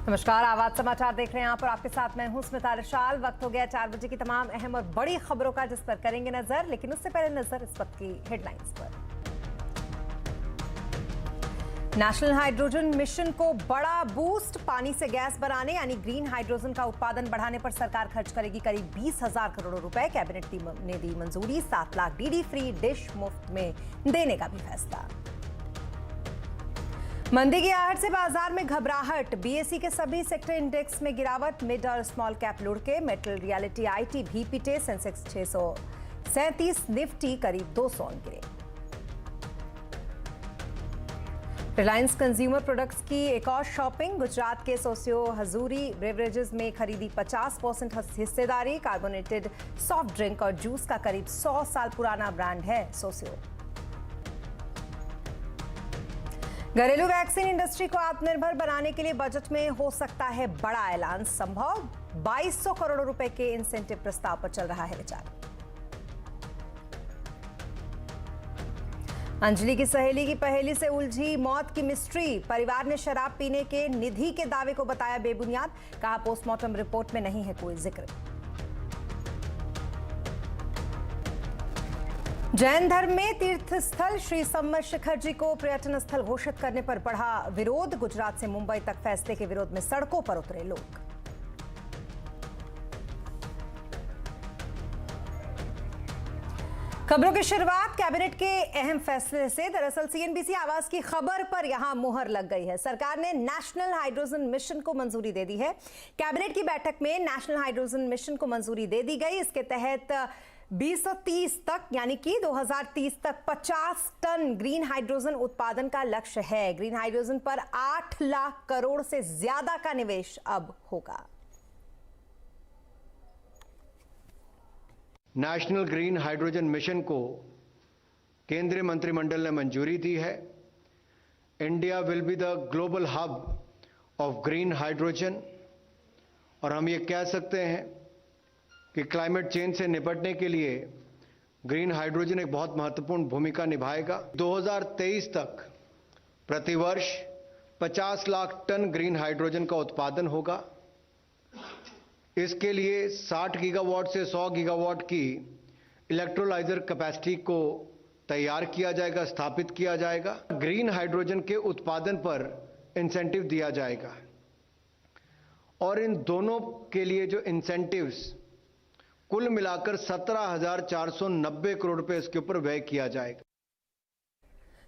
नमस्कार, आवाज समाचार देख रहे हैं आप और आपके साथ मैं हूं स्मिता रशाल। वक्त हो गया 4 बजे की तमाम अहम और बड़ी खबरों का, जिस पर करेंगे नजर। लेकिन उससे पहले नजर इस वक्त की हेडलाइंस पर। नेशनल हाइड्रोजन मिशन को बड़ा बूस्ट। पानी से गैस बनाने यानी ग्रीन हाइड्रोजन का उत्पादन बढ़ाने पर सरकार खर्च करेगी करीब 20,000 करोड़ रुपए। कैबिनेट ने दी मंजूरी। 7 लाख डीडी फ्री डिश मुफ्त में देने का भी फैसला। मंदी की आहट से बाजार में घबराहट। बीएसई के सभी सेक्टर इंडेक्स में गिरावट। मिड और स्मॉल कैप लुढ़के। मेटल, रियलिटी, आईटी भी पिटे। सेंसेक्स 637, निफ्टी करीब 200 गिरे। रिलायंस कंज्यूमर प्रोडक्ट्स की एक और शॉपिंग। गुजरात के सोसियो हजूरी ब्रेवरेजेस में खरीदी 50% हिस्सेदारी। कार्बोनेटेड सॉफ्ट ड्रिंक और जूस का करीब 100 साल पुराना ब्रांड है सोसियो। घरेलू वैक्सीन इंडस्ट्री को आत्मनिर्भर बनाने के लिए बजट में हो सकता है बड़ा ऐलान संभव। 2200 करोड़ रुपए के इंसेंटिव प्रस्ताव पर चल रहा है विचार। अंजलि की सहेली की पहेली से उलझी मौत की मिस्ट्री। परिवार ने शराब पीने के निधि के दावे को बताया बेबुनियाद। कहा पोस्टमार्टम रिपोर्ट में नहीं है कोई जिक्र। जैन धर्म में तीर्थ स्थल श्री सम्मत शिखर जी को पर्यटन स्थल घोषित करने पर बढ़ा विरोध। गुजरात से मुंबई तक फैसले के विरोध में सड़कों पर उतरे लोग। खबरों की शुरुआत कैबिनेट के अहम फैसले से। दरअसल सीएनबीसी आवाज की खबर पर यहां मुहर लग गई है। सरकार ने नेशनल हाइड्रोजन मिशन को मंजूरी दे दी है। कैबिनेट की बैठक में नेशनल हाइड्रोजन मिशन को मंजूरी दे दी गई। इसके तहत 2030 तक यानी कि 2030 तक 50 टन ग्रीन हाइड्रोजन उत्पादन का लक्ष्य है। ग्रीन हाइड्रोजन पर 8 लाख करोड़ से ज्यादा का निवेश अब होगा। नेशनल ग्रीन हाइड्रोजन मिशन को केंद्रीय मंत्रिमंडल ने मंजूरी दी है। India will be the global hub of green hydrogen. और हम ये कह सकते हैं कि क्लाइमेट चेंज से निपटने के लिए ग्रीन हाइड्रोजन एक बहुत महत्वपूर्ण भूमिका निभाएगा। 2023 तक प्रतिवर्ष 50 लाख टन ग्रीन हाइड्रोजन का उत्पादन होगा। इसके लिए 60 गीगावाट से 100 गीगावाट की इलेक्ट्रोलाइजर कैपेसिटी को तैयार किया जाएगा, स्थापित किया जाएगा। ग्रीन हाइड्रोजन के उत्पादन पर इंसेंटिव दिया जाएगा और इन दोनों के लिए जो इंसेंटिव्स कुल मिलाकर 17,490 करोड़ रुपए इसके ऊपर व्यय किया जाएगा।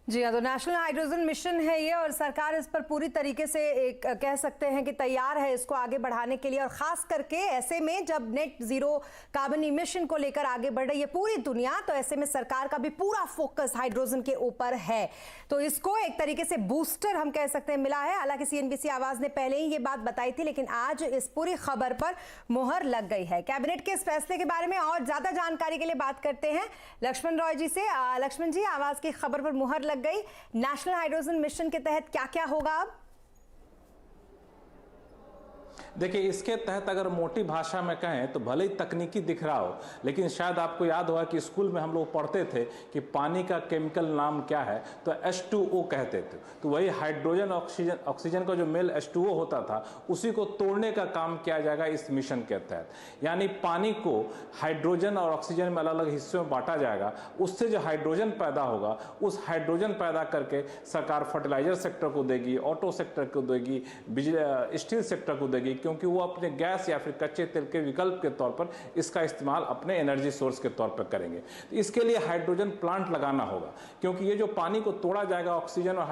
जी हाँ, तो नेशनल हाइड्रोजन मिशन है ये और सरकार इस पर पूरी तरीके से एक कह सकते हैं कि तैयार है इसको आगे बढ़ाने के लिए। और खास करके ऐसे में जब नेट जीरो कार्बन इमिशन को लेकर आगे बढ़ रही है पूरी दुनिया, तो ऐसे में सरकार का भी पूरा फोकस हाइड्रोजन के ऊपर है। तो इसको एक तरीके से बूस्टर हम कह सकते हैं मिला है। हालांकि सीएनबीसी आवाज ने पहले ही ये बात बताई थी, लेकिन आज इस पूरी खबर पर मुहर लग गई है। कैबिनेट के इस फैसले के बारे में और ज्यादा जानकारी के लिए बात करते हैं लक्ष्मण रॉय जी से। लक्ष्मण जी, आवाज की खबर पर मुहर लग गई। नेशनल हाइड्रोजन मिशन के तहत क्या क्या होगा अब? देखिए, इसके तहत अगर मोटी भाषा में कहें तो भले ही तकनीकी दिख रहा हो, लेकिन शायद आपको याद होगा कि स्कूल में हम लोग पढ़ते थे कि पानी का केमिकल नाम क्या है, तो H2O कहते थे। तो वही हाइड्रोजन ऑक्सीजन का जो मेल H2O होता था, उसी को तोड़ने का काम किया जाएगा इस मिशन के तहत। यानी पानी को हाइड्रोजन और ऑक्सीजन में अलग अलग हिस्सों में बांटा जाएगा। उससे जो हाइड्रोजन पैदा होगा, उस हाइड्रोजन पैदा करके सरकार फर्टिलाइजर सेक्टर को देगी, ऑटो सेक्टर को देगी, बिजली स्टील सेक्टर को देगी, क्योंकि वो अपने गैस या फिर कच्चे तेल के विकल्प के तौर पर इसका इस्तेमाल अपने एनर्जी सोर्स के तौर पर करेंगे। तो इसके लिए हाइड्रोजन प्लांट लगाना होगा, क्योंकि ये जो पानी को तोड़ा जाएगा ऑक्सीजन और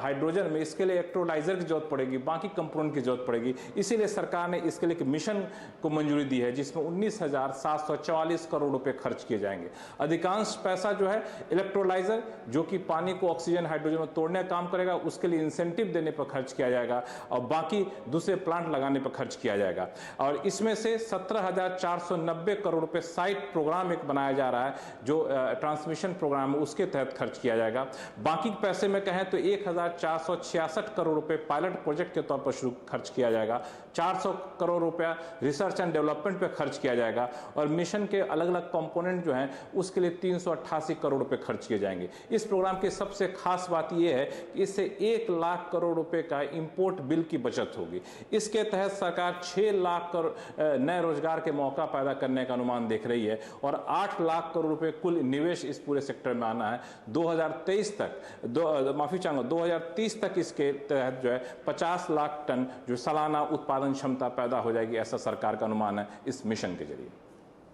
हाइड्रोजन में, इसके लिए इलेक्ट्रोलाइजर की जरूरत पड़ेगी, बाकी कंपोनेंट की जरूरत पड़ेगी। इसीलिए सरकार ने इसके लिए एक मिशन को मंजूरी दी है, जिसमें 19,744 करोड़ रुपए खर्च किए जाएंगे। अधिकांश पैसा जो है इलेक्ट्रोलाइजर, जो कि पानी को ऑक्सीजन हाइड्रोजन में तोड़ने का काम करेगा, उसके लिए इंसेंटिव देने पर खर्च किया जाएगा, और बाकी दूसरे प्लांट लगाने पर खर्च किया जाएगा। और इसमें से 17,490 करोड़ रुपए साइट प्रोग्राम एक बनाया जा रहा है, जो ट्रांसमिशन प्रोग्राम है उसके तहत खर्च किया जाएगा। बाकी पैसे में कहें तो 1,466 करोड़ रुपए पायलट प्रोजेक्ट के तौर पर शुरू खर्च किया जाएगा, 400 करोड़ रुपया रिसर्च एंड डेवलपमेंट पे खर्च किया जाएगा, और मिशन के अलग अलग कंपोनेंट जो हैं उसके लिए 388 करोड़ रुपए खर्च किए जाएंगे। इस प्रोग्राम की सबसे खास बात यह है कि इससे 1 लाख करोड़ रुपए का इंपोर्ट बिल की बचत होगी। इसके तहत सरकार 6 लाख करोड़ नए रोजगार के मौका पैदा करने का अनुमान देख रही है, और 8 लाख करोड़ रुपए कुल निवेश इस पूरे सेक्टर में आना है। 2023 तक 2030 तक इसके तहत जो है 50 लाख टन जो सालाना उत्पादन क्षमता पैदा हो जाएगी, ऐसा सरकार का अनुमान है इस मिशन के जरिए।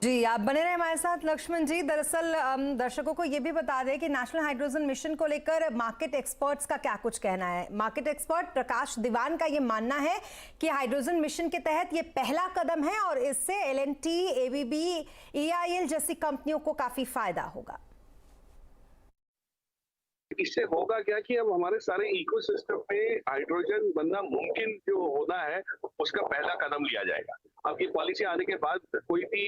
जी, आप बने रहे हमारे साथ लक्ष्मण जी। दरअसल दर्शकों को ये भी बता दें कि नेशनल हाइड्रोजन मिशन को लेकर मार्केट एक्सपर्ट्स का क्या कुछ कहना है। मार्केट एक्सपर्ट प्रकाश दीवान का ये मानना है कि हाइड्रोजन मिशन के तहत ये पहला कदम है और इससे L&T, ABB, EIL जैसी कंपनियों को काफी फायदा होगा। इससे होगा क्या कि अब हमारे सारे इकोसिस्टम में हाइड्रोजन बनना मुमकिन जो होना है उसका पहला कदम लिया जाएगा। अब ये पॉलिसी आने के बाद कोई भी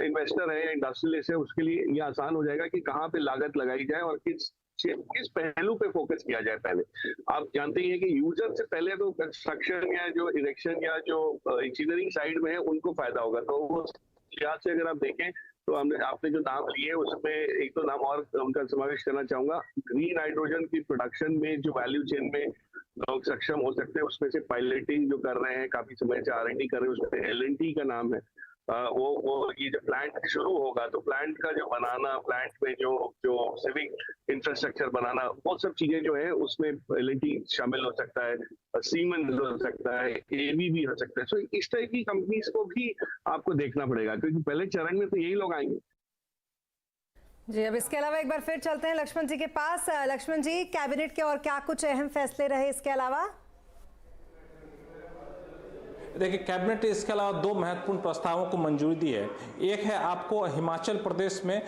इन्वेस्टर है या इंडस्ट्रियलिस्ट है उसके लिए ये आसान हो जाएगा कि कहाँ पे लागत लगाई जाए और किस पहलू पे फोकस किया जाए। पहले आप जानते ही हैं कि यूजर से पहले तो कंस्ट्रक्शन या जो इरेक्शन या जो इंजीनियरिंग साइड में है उनको फायदा होगा। तो वो लिहाज से अगर आप देखें तो आपने जो नाम लिए उसमें एक तो नाम और उनका समावेश करना चाहूंगा। ग्रीन हाइड्रोजन की प्रोडक्शन में जो वैल्यू चेन में लोग सक्षम हो सकते हैं उसमें से पायलटिंग जो कर रहे हैं, काफी समय से R&D कर रहे हैं, उसमें L&T का नाम है। वो ये जब प्लांट शुरू होगा तो प्लांट का जो बनाना, प्लांट में जो सिविक इंफ्रास्ट्रक्चर बनाना, वो सब चीजें जो है उसमें L&T शामिल हो सकता है, सीमेंस हो सकता है, ABB हो सकता है। सो इस तरह की कंपनीज को भी आपको देखना पड़ेगा क्योंकि पहले चरण में तो यही लोग आएंगे। जी, अब इसके अलावा एक बार फिर चलते हैं लक्ष्मण जी के पास। लक्ष्मण जी, कैबिनेट के और क्या कुछ अहम फैसले रहे इसके अलावा? देखिए, कैबिनेट ने इसके अलावा 2 महत्वपूर्ण प्रस्तावों को मंजूरी दी है। एक है आपको हिमाचल प्रदेश में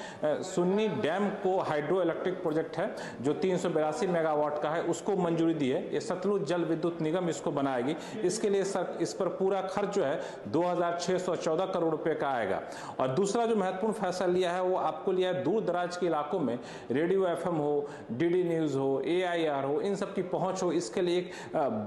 सुन्नी डैम को हाइड्रो इलेक्ट्रिक प्रोजेक्ट है जो 382 मेगावाट का है, उसको मंजूरी दी है। ये सतलुज जल विद्युत निगम इसको बनाएगी। इसके लिए इस पर पूरा खर्च जो है 2,614 करोड़ रुपए का आएगा। और दूसरा जो महत्वपूर्ण फैसला लिया है वो आपको लिया है दूर दराज के इलाकों में रेडियो FM हो, DD न्यूज़ हो, AIR हो, इन सब की पहुंच हो, इसके लिए एक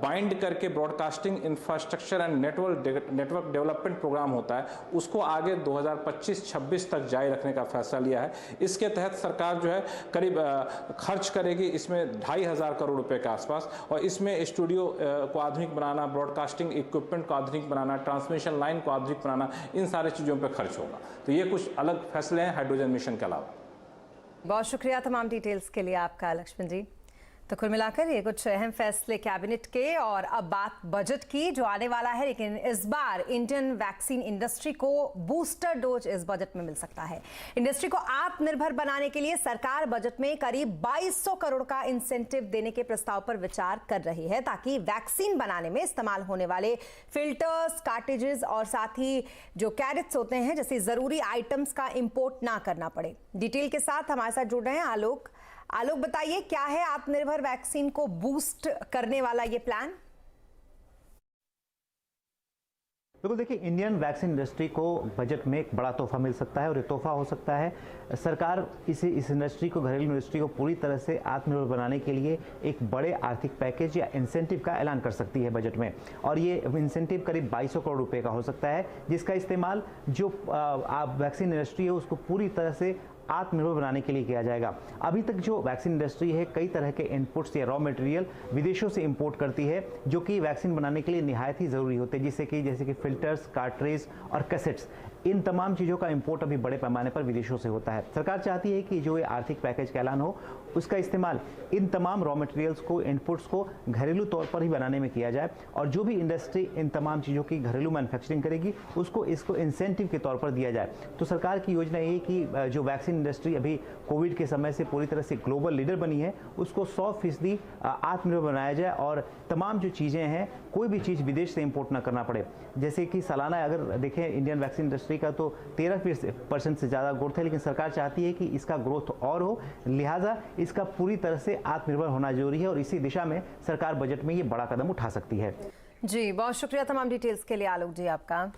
बाइंड करके broadcasting infrastructure and network development program होता है, उसको आगे 2025-26 तक जारी रखने का फैसला लिया है। इसके तहत सरकार जो है करीब खर्च करेगी इसमें 2,500 करोड़ रुपए के आसपास, और इसमें स्टूडियो को आधुनिक बनाना, ब्रॉडकास्टिंग इक्विपमेंट को आधुनिक बनाना, ट्रांसमिशन लाइन को आधुनिक बनाना, इन सारे चीज़ों पर खर्च होगा। तो ये कुछ अलग फैसले हैं हाइड्रोजन मिशन के अलावा। बहुत शुक्रिया तमाम डिटेल्स के लिए आपका लक्ष्मण जी। तो कुल मिलाकर ये कुछ अहम फैसले कैबिनेट के। और अब बात बजट की जो आने वाला है, लेकिन इस बार इंडियन वैक्सीन इंडस्ट्री को बूस्टर डोज इस बजट में मिल सकता है। इंडस्ट्री को आत्मनिर्भर बनाने के लिए सरकार बजट में करीब 2200 करोड़ का इंसेंटिव देने के प्रस्ताव पर विचार कर रही है ताकि वैक्सीन बनाने में इस्तेमाल होने वाले फिल्टर्स, कार्टेजेस और साथ ही जो कैरेट्स होते हैं जैसे जरूरी आइटम्स का इंपोर्ट ना करना पड़े। डिटेल के साथ हमारे साथ जुड़ रहे हैं आलोक। बताइए, क्या है आत्मनिर्भर वैक्सीन को बूस्ट करने वाला ये प्लान? बिल्कुल, देखिए, इंडियन वैक्सीन इंडस्ट्री को बजट में एक बड़ा तोहफा मिल सकता है और ये तोहफा हो सकता है सरकार इस इंडस्ट्री को, घरेलू इंडस्ट्री को पूरी तरह से आत्मनिर्भर बनाने के लिए एक बड़े आर्थिक पैकेज या इंसेंटिव का ऐलान कर सकती है बजट में। और ये इंसेंटिव करीब 2200 करोड़ रुपए का हो सकता है, जिसका इस्तेमाल जो वैक्सीन इंडस्ट्री है उसको पूरी तरह से आत्मनिर्भर बनाने के लिए किया जाएगा। अभी तक जो वैक्सीन इंडस्ट्री है कई तरह के इनपुट्स या रॉ मटेरियल विदेशों से इंपोर्ट करती है जो कि वैक्सीन बनाने के लिए निहायत ही ज़रूरी होते हैं, जैसे कि फिल्टर्स, कार्ट्रेज और कैसेट्स। इन तमाम चीज़ों का इंपोर्ट अभी बड़े पैमाने पर विदेशों से होता है। सरकार चाहती है कि जो ये आर्थिक पैकेज का ऐलान हो उसका इस्तेमाल इन तमाम रॉ मटेरियल्स को, इनपुट्स को घरेलू तौर पर ही बनाने में किया जाए, और जो भी इंडस्ट्री इन तमाम चीज़ों की घरेलू मैन्युफैक्चरिंग करेगी उसको इंसेंटिव के तौर पर दिया जाए। तो सरकार की योजना ये कि जो वैक्सीन इंडस्ट्री अभी कोविड के समय से पूरी तरह से ग्लोबल लीडर बनी है उसको 100% आत्मनिर्भर बनाया जाए और तमाम जो चीज़ें हैं कोई भी चीज़ विदेश से इंपोर्ट ना करना पड़े। जैसे कि सालाना अगर देखें इंडियन वैक्सीन इंडस्ट्री का तो 13% से ज़्यादा ग्रोथ है, लेकिन सरकार चाहती है कि इसका ग्रोथ और हो, लिहाजा इसका पूरी तरह से आत्मनिर्भर होना जरूरी है और इसी दिशा में सरकार बजट में ये बड़ा कदम उठा सकती है। जी बहुत शुक्रिया तमाम डिटेल्स के लिए आलोक जी आपका।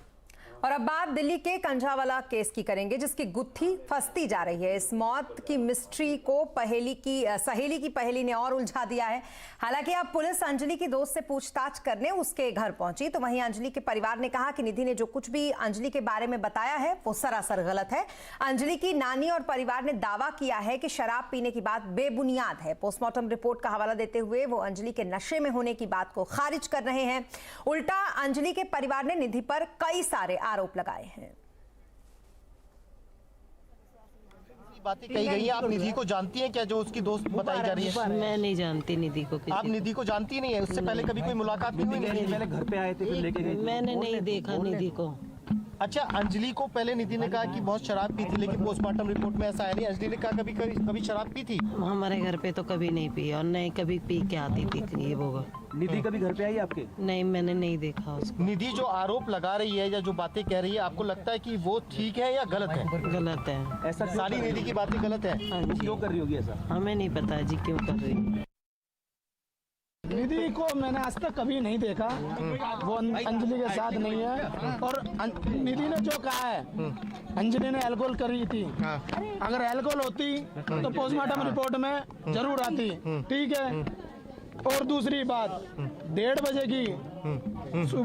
और अब बात दिल्ली के कंझावाला केस की करेंगे, जिसकी गुत्थी फंसती जा रही है। इस मौत की मिस्ट्री को सहेली की पहेली ने और उलझा दिया है। हालांकि अब पुलिस अंजलि की दोस्त से पूछताछ करने उसके घर पहुंची, तो वहीं अंजलि के परिवार ने कहा कि निधि ने जो कुछ भी अंजलि के बारे में बताया है वो सरासर गलत है। अंजलि की नानी और परिवार ने दावा किया है कि शराब पीने की बात बेबुनियाद है। पोस्टमार्टम रिपोर्ट का हवाला देते हुए वो अंजलि के नशे में होने की बात को खारिज कर रहे हैं। उल्टा अंजलि के परिवार ने निधि पर कई सारे आरोप लगाए हैं। बातें कही गई है। आप निधि को जानती हैं क्या, जो उसकी दोस्त बताई जा रही है? मैं नहीं जानती निधि को। आप निधि को जानती नहीं है? उससे पहले कभी कोई मुलाकात नहीं हुई? पहले घर पे आए थे, फिर लेके गए? मैंने नहीं देखा निधि को। अच्छा, अंजलि को पहले निधि ने कहा कि बहुत शराब पी थी, लेकिन पोस्टमार्टम रिपोर्ट में ऐसा है नहीं। अंजलि ने कहा कभी शराब पी थी? हमारे घर पे तो कभी नहीं पी और नहीं कभी पी के आती थी। ये वो निधि कभी घर पे आई आपके? नहीं, मैंने नहीं देखा उसको। निधि जो आरोप लगा रही है या जो बातें कह रही है, आपको लगता है कि वो ठीक है या गलत है? गलत है। ऐसा सारी निधि की बातें गलत है? क्यों कर रही होगी ऐसा? हमें नहीं पता जी क्यों कर रही है। निधि को मैंने आज तक कभी नहीं देखा, वो अंजलि के साथ नहीं है। और निधि ने जो कहा है, अंजलि ने अल्कोहल करी थी, अगर अल्कोहल होती तो पोस्टमार्टम रिपोर्ट में जरूर आती, ठीक है। और दूसरी बात, 1:30 बजे की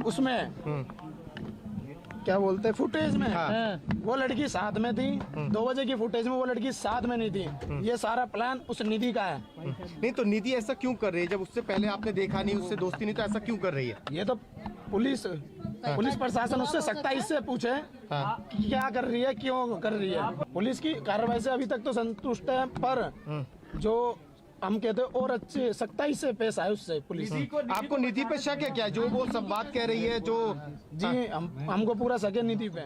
उसमें क्या बोलते हैं फुटेज में वो लड़की साथ में थी, 2 बजे की फुटेज में वो लड़की साथ में नहीं थी। ये सारा प्लान उस निधि का है। नहीं तो निधि ऐसा क्यों कर रही है जब उससे पहले आपने देखा नहीं, उससे दोस्ती नहीं, तो ऐसा क्यों कर रही है? ये तो पुलिस प्रशासन उससे सख्ताई से पूछे कि क्या कर रही है, क्यों कर रही है। पुलिस की कार्रवाई से अभी तक तो संतुष्ट है, पर जो हम कहते हैं और अच्छे सख्ताई से पेश आए उससे पुलिस। आपको निधि पे शक है क्या, जो वो सब बात कह रही है? जो जी हमको पूरा शक है निधि पे।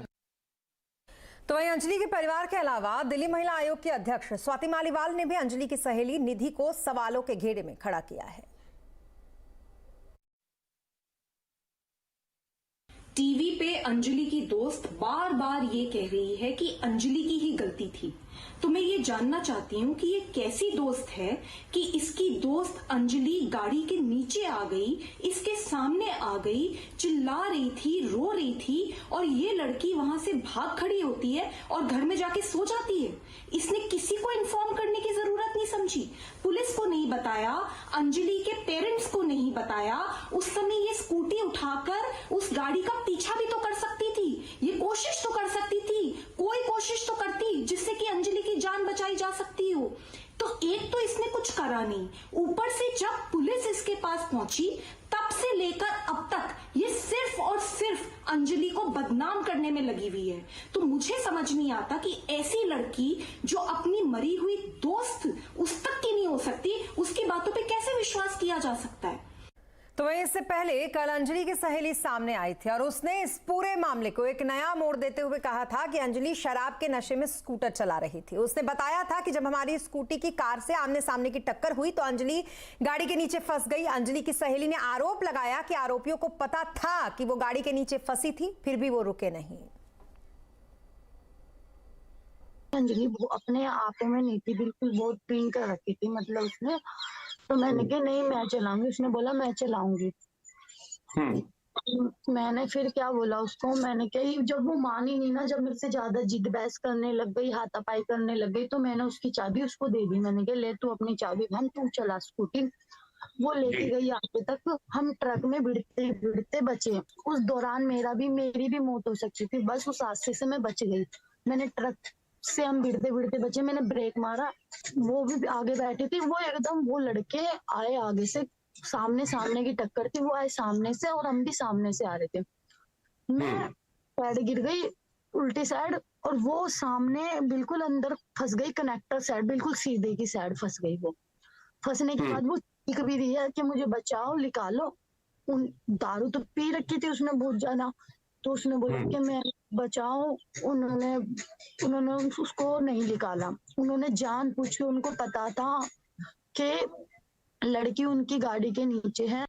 तो वहीं अंजलि के परिवार के अलावा दिल्ली महिला आयोग की अध्यक्ष स्वाति मालीवाल ने भी अंजलि की सहेली निधि को सवालों के घेरे में खड़ा किया है। टीवी पे अंजलि की दोस्त बार बार ये कह रही है कि अंजलि की ही गलती थी। तो मैं ये जानना चाहती हूँ कि ये कैसी दोस्त है कि इसकी दोस्त अंजलि गाड़ी के नीचे आ गई, इसके सामने आ गई, चिल्ला रही थी, रो रही थी, और ये लड़की वहां से भाग खड़ी होती है और घर में जाके सो जाती है। इसने किसी को इन्फॉर्म करने की जरूरत नहीं समझी, पुलिस को नहीं बताया, अंजलि के पेरेंट्स को नहीं बताया। उस समय ये स्कूटी उठाकर उस गाड़ी का पीछा भी तो कर सकती थी, ये कोशिश तो कर सकती थी, कोई कोशिश तो करती जिससे कि अंजलि की जान बचाई जा सकती हो। तो एक तो इसने कुछ करा नहीं, ऊपर से जब पुलिस इसके पास पहुंची तब से लेकर अब तक ये सिर्फ और सिर्फ अंजलि को बदनाम करने में लगी हुई है। तो मुझे समझ नहीं आता कि ऐसी लड़की जो अपनी मरी हुई दोस्त उस तक की नहीं हो सकती, उसकी बातों पे कैसे विश्वास किया जा सकता है। तो वहीं इससे पहले कल अंजलि की सहेली सामने आई थी और उसने इस पूरे मामले को एक नया मोड़ देते हुए कहा था कि अंजलि शराब के नशे में स्कूटर चला रही थी। उसने बताया था कि जब हमारी स्कूटी की कार से आमने सामने की टक्कर हुई तो अंजलि गाड़ी के नीचे फंस गई। अंजलि की सहेली ने आरोप लगाया कि आरोपियों को पता था कि वो गाड़ी के नीचे फंसी थी, फिर भी वो रुके नहीं। अंजलि अपने आपो में नहीं थी, बिल्कुल बहुत ड्रिंक कर रखी थी, मतलब उसने। तो मैंने कहा नहीं मैं चलाऊंगी, उसने बोला मैं चलाऊंगी। मैंने फिर क्या बोला उसको, मैंने कहा जब वो मानी नहीं ना, जब मेरे से ज्यादा जिद बहस करने लग गई, हाथापाई करने लग गई, तो मैंने उसकी चाबी उसको दे दी। मैंने कहा ले तू अपनी चाबी भन, तू चला स्कूटी। वो लेके गई आगे तक, हम ट्रक में भिड़ते भिड़ते बचे। उस दौरान मेरी भी मौत हो सकती थी, बस उस हादसे से मैं बच गई। मैंने ट्रक से हम भिड़ते भिड़ते बचे, मैंने ब्रेक मारा, वो भी आगे बैठी थी, वो एकदम वो लड़के आए आगे से, सामने की टक्कर थी, वो आए सामने से और हम भी सामने से आ रहे थे। मैं पैर गिर गई उल्टी साइड और वो सामने बिल्कुल अंदर फंस गई, कनेक्टर साइड बिल्कुल सीधे की साइड फंस गई। वो फंसने के बाद वो चीख भी रही है कि मुझे बचाओ, निकालो। दारू तो पी रखी थी उसने बहुत ज्यादा, तो उसने बोला कि मैं बचाओ। उन्होंने उसको नहीं निकाला। उन्होंने जानबूझ के, उनको पता था कि लड़की उनकी गाड़ी के नीचे है।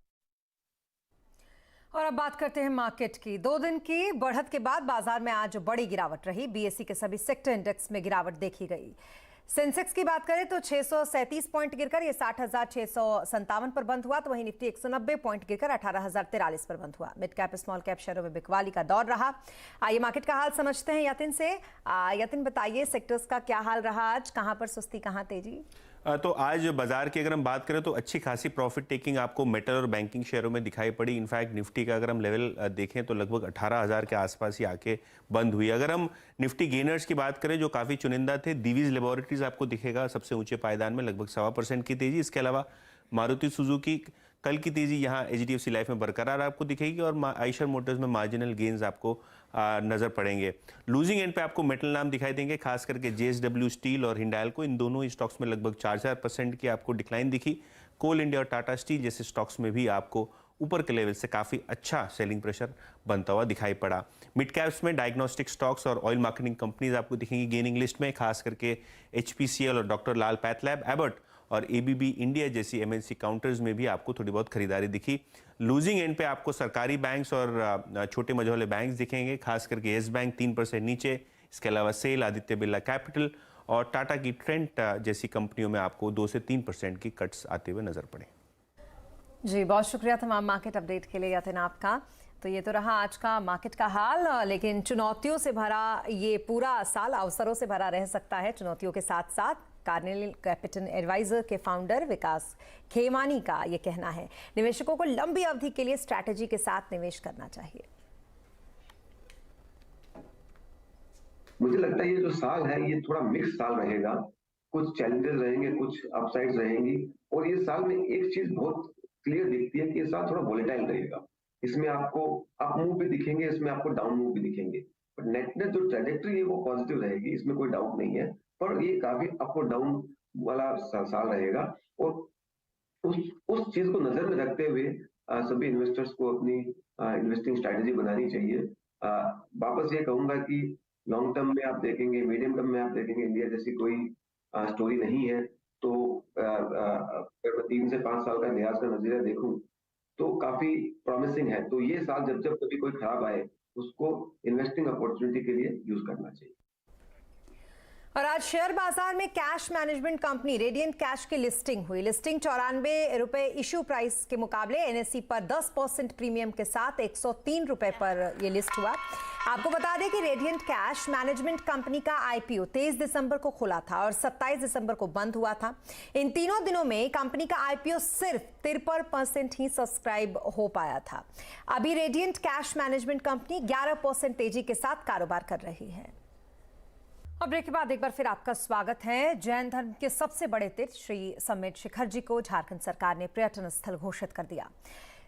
और अब बात करते हैं मार्केट की। 2 दिन की बढ़त के बाद बाजार में आज बड़ी गिरावट रही। बीएसई के सभी सेक्टर इंडेक्स में गिरावट देखी गई। सेंसेक्स की बात करें तो 637 पॉइंट गिरकर ये 60,657 पर बंद हुआ, तो वहीं निफ्टी 190 पॉइंट गिरकर 18,043 पर बंद हुआ। मिड कैप स्मॉल कैप शेयरों में बिकवाली का दौर रहा। आइए मार्केट का हाल समझते हैं यतिन से। यतिन बताइए, सेक्टर्स का क्या हाल रहा आज, कहां पर सुस्ती कहां तेजी? तो आज बाजार की अगर हम बात करें तो अच्छी खासी प्रॉफिट टेकिंग आपको मेटल और बैंकिंग शेयरों में दिखाई पड़ी। इनफैक्ट निफ्टी का अगर हम लेवल देखें तो लगभग 18,000 के आसपास ही आके बंद हुई। अगर हम निफ्टी गेनर्स की बात करें जो काफ़ी चुनिंदा थे, दिवीज लेबोरेटरीज आपको दिखेगा सबसे ऊंचे पायदान में लगभग 1.25% की तेजी। इसके अलावा मारुति सुजुकी कल की तेजी यहाँ HDFC लाइफ में बरकरार आपको दिखेगी और आइशर मोटर्स में मार्जिनल गेन्स आपको नजर पड़ेंगे। लूजिंग एंड पे आपको मेटल नाम दिखाई देंगे, खास करके JSW स्टील और हिंडाल्को, इन दोनों ही स्टॉक्स में लगभग 4% की आपको डिक्लाइन दिखी। कोल इंडिया और टाटा स्टील जैसे स्टॉक्स में भी आपको ऊपर के लेवल से काफ़ी अच्छा सेलिंग प्रेशर बनता हुआ दिखाई पड़ा। मिड कैप्स में डायग्नोस्टिक स्टॉक्स और ऑयल मार्केटिंग कंपनीज आपको दिखेंगी गेनिंग लिस्ट में, खास करके HPCL और डॉक्टर लाल पैथलैब, एबर्ट और ABB इंडिया जैसी MNC काउंटर्स में भी आपको थोड़ी बहुत खरीदारी दिखी। लूजिंग एंड पे आपको सरकारी बैंक्स और छोटे मझोले बैंक्स दिखेंगे, खास करके येस बैंक 3% नीचे। इसके अलावा सेल, आदित्य बिरला कैपिटल और टाटा की ट्रेंट जैसी कंपनियों में आपको 2 से 3% की कट्स आते हुए नजर पड़े। जी, बहुत शुक्रिया तमाम मार्केट अपडेट के लिए यतिन आपका। तो ये तो रहा आज का मार्केट का हाल, लेकिन चुनौतियों से भरा ये पूरा साल अवसरों से भरा रह सकता है। चुनौतियों के साथ साथ कार्नेल कैपिटल एडवाइजर के फाउंडर विकास खेमानी का ये कहना है, निवेशकों को लंबी अवधि के लिए स्ट्रैटेजी के साथ निवेश करना चाहिए। मुझे लगता है ये जो साल है ये थोड़ा मिक्स साल रहेगा, कुछ चैलेंजेस रहेंगे, कुछ अपसाइड्स रहेंगी, और ये साल में एक चीज बहुत क्लियर दिखती है कि ये साल थोड़ा वोलेटाइल रहेगा। इसमें आपको अप मूव भी दिखेंगे, इसमें आपको डाउन मूव भी दिखेंगे, पर नेट जो ट्रेजेक्टरी है वो पॉजिटिव रहेगी, इसमें कोई डाउट नहीं है। पर ये काफी अप और डाउन वाला साल रहेगा, और उस चीज को नजर में रखते हुए सभी इन्वेस्टर्स को अपनी इन्वेस्टिंग स्ट्रैटेजी बनानी चाहिए। वापस ये कहूंगा कि लॉन्ग टर्म में आप देखेंगे, मीडियम टर्म में आप देखेंगे इंडिया जैसी कोई स्टोरी नहीं है। तो अगर मैं 3 से 5 साल का लिहाज का नजरिया देखूं तो काफी प्रॉमिसिंग है। तो ये साल जब जब कभी कोई खराब आए उसको इन्वेस्टिंग अपॉर्चुनिटी के लिए यूज करना चाहिए। और आज शेयर बाजार में cash management company radiant cash की लिस्टिंग हुई। लिस्टिंग 94 रुपए इश्यू प्राइस के मुकाबले NSE पर 10% प्रीमियम के साथ 103 रुपए पर यह लिस्ट हुआ। आपको बता दें कि रेडियंट कैश मैनेजमेंट कंपनी का IPO 23 दिसंबर को खुला था और 27 दिसंबर को बंद हुआ था। इन तीनों दिनों में कंपनी का IPO सिर्फ 53% ही सब्सक्राइब हो पाया था। अभी रेडियंट कैश मैनेजमेंट कंपनी 11% तेजी के साथ कारोबार कर रही है। अब ब्रेक के बाद एक बार फिर आपका स्वागत है। जैन धर्म के सबसे बड़े तीर्थ श्री समेत शिखर जी को झारखंड सरकार ने पर्यटन स्थल घोषित कर दिया।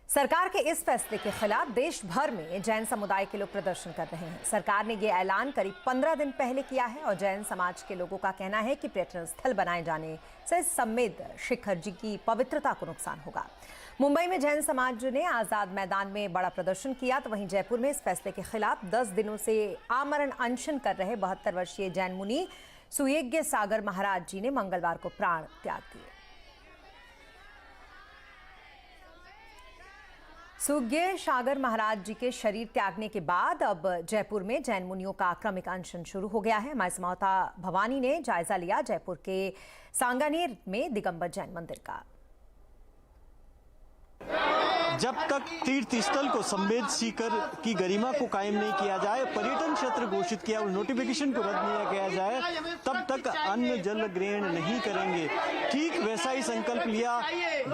सरकार के इस फैसले के खिलाफ देश भर में जैन समुदाय के लोग प्रदर्शन कर रहे हैं। सरकार ने ये ऐलान करीब 15 दिन पहले किया है और जैन समाज के लोगों का कहना है कि पर्यटन स्थल बनाए जाने से समेत शिखर जी की पवित्रता को नुकसान होगा। मुंबई में जैन समाज ने आजाद मैदान में बड़ा प्रदर्शन किया, तो वहीं जयपुर में इस फैसले के खिलाफ 10 दिनों से आमरण अनशन कर रहे 72 वर्षीय जैन मुनि सुयज्ञ सागर महाराज जी ने मंगलवार को प्राण त्याग दिए। सुयज्ञ सागर महाराज जी के शरीर त्यागने के बाद अब जयपुर में जैन मुनियों का क्रमिक अनशन शुरू हो गया है। हमारी संवाददाता भवानी ने जायजा लिया जयपुर के सांगानेर में दिगंबर जैन मंदिर का। जब तक तीर्थ स्थल को संवेद सीकर की गरिमा को कायम नहीं किया जाए, पर्यटन क्षेत्र घोषित किया उस नोटिफिकेशन को रद्द नहीं किया जाए, तब तक अन्न जल ग्रहण नहीं करेंगे। ठीक वैसा ही संकल्प लिया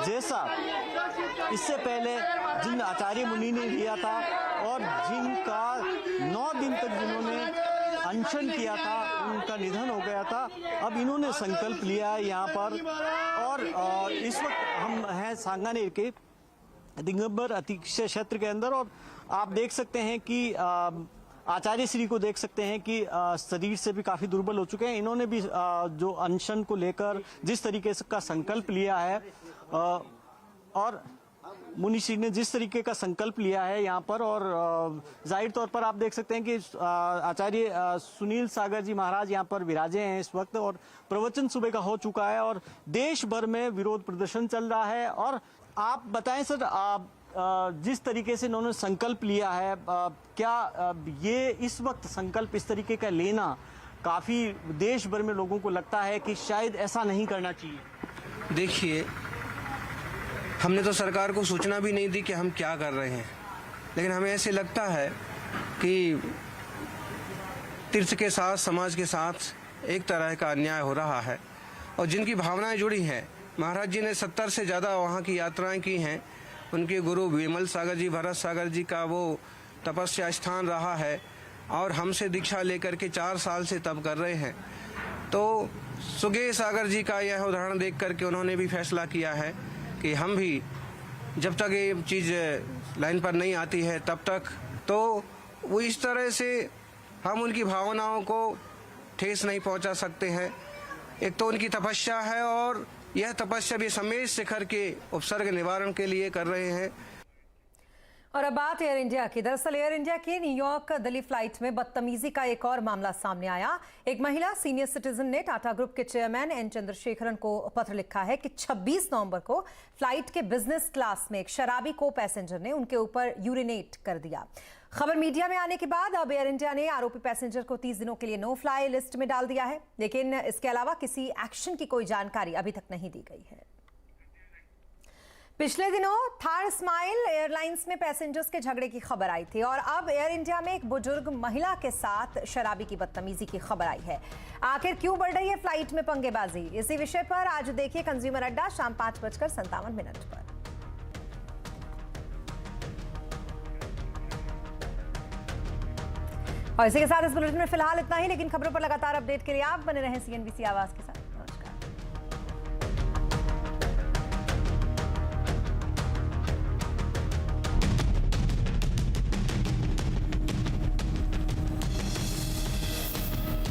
जैसा इससे पहले जिन आचार्य मुनि ने लिया था और जिनका 9 दिन तक जिन्होंने अनशन किया था, उनका निधन हो गया था। अब इन्होंने संकल्प लिया है यहाँ पर। और इस वक्त हम हैं सांगानेर के दिगंबर अतिशय क्षेत्र के अंदर, और आप देख सकते हैं कि आचार्य श्री को देख सकते हैं कि शरीर से भी काफी दुर्बल हो चुके हैं। इन्होंने भी जो अनशन को लेकर जिस तरीके का संकल्प लिया है, और मुनि श्री ने जिस तरीके का संकल्प लिया है यहाँ पर, और जाहिर तौर पर आप देख सकते हैं कि आचार्य सुनील सागर जी महाराज यहाँ पर विराजे हैं इस वक्त, और प्रवचन सुबह का हो चुका है और देश भर में विरोध प्रदर्शन चल रहा है। और आप बताएं सर, जिस तरीके से इन्होंने संकल्प लिया है, क्या ये इस वक्त संकल्प इस तरीके का लेना काफ़ी देश भर में लोगों को लगता है कि शायद ऐसा नहीं करना चाहिए। देखिए, हमने तो सरकार को सूचना भी नहीं दी कि हम क्या कर रहे हैं, लेकिन हमें ऐसे लगता है कि तीर्थ के साथ, समाज के साथ एक तरह का अन्याय हो रहा है। और जिनकी भावनाएं जुड़ी हैं, महाराज जी ने 70 से ज़्यादा वहाँ की यात्राएं की हैं। उनके गुरु विमल सागर जी, भरत सागर जी का वो तपस्या स्थान रहा है और हमसे दीक्षा लेकर के 4 साल से तप कर रहे हैं। तो सुगेय सागर जी का यह उदाहरण देख करके उन्होंने भी फैसला किया है कि हम भी जब तक ये चीज़ लाइन पर नहीं आती है तब तक, तो वो इस तरह से हम उनकी भावनाओं को ठेस नहीं पहुंचा सकते हैं। एक तो उनकी तपस्या है और यह तपस्या भी समेत शिखर के उपसर्ग निवारण के लिए कर रहे हैं। और अब बात एयर इंडिया की। दरअसल एयर इंडिया की न्यूयॉर्क दिल्ली फ्लाइट में बदतमीजी का एक और मामला सामने आया। एक महिला सीनियर सिटीजन ने टाटा ग्रुप के चेयरमैन एन चंद्रशेखरन को पत्र लिखा है कि 26 नवंबर को फ्लाइट के बिजनेस क्लास में एक शराबी को पैसेंजर ने उनके ऊपर यूरिनेट कर दिया। खबर मीडिया में आने के बाद अब एयर इंडिया ने आरोपी पैसेंजर को 30 दिनों के लिए नो फ्लाई लिस्ट में डाल दिया है, लेकिन इसके अलावा किसी एक्शन की कोई जानकारी अभी तक नहीं दी गई है। पिछले दिनों थार स्माइल एयरलाइंस में पैसेंजर्स के झगड़े की खबर आई थी और अब एयर इंडिया में एक बुजुर्ग महिला के साथ शराबी की बदतमीजी की खबर आई है। आखिर क्यों बढ़ रही है फ्लाइट में पंगेबाजी, इसी विषय पर आज देखिए कंज्यूमर अड्डा शाम 5:57 पर। और इसी के साथ इस बुलेटिन में फिलहाल इतना ही, लेकिन खबरों पर लगातार अपडेट के लिए आप बने रहें CNBC आवाज के साथ।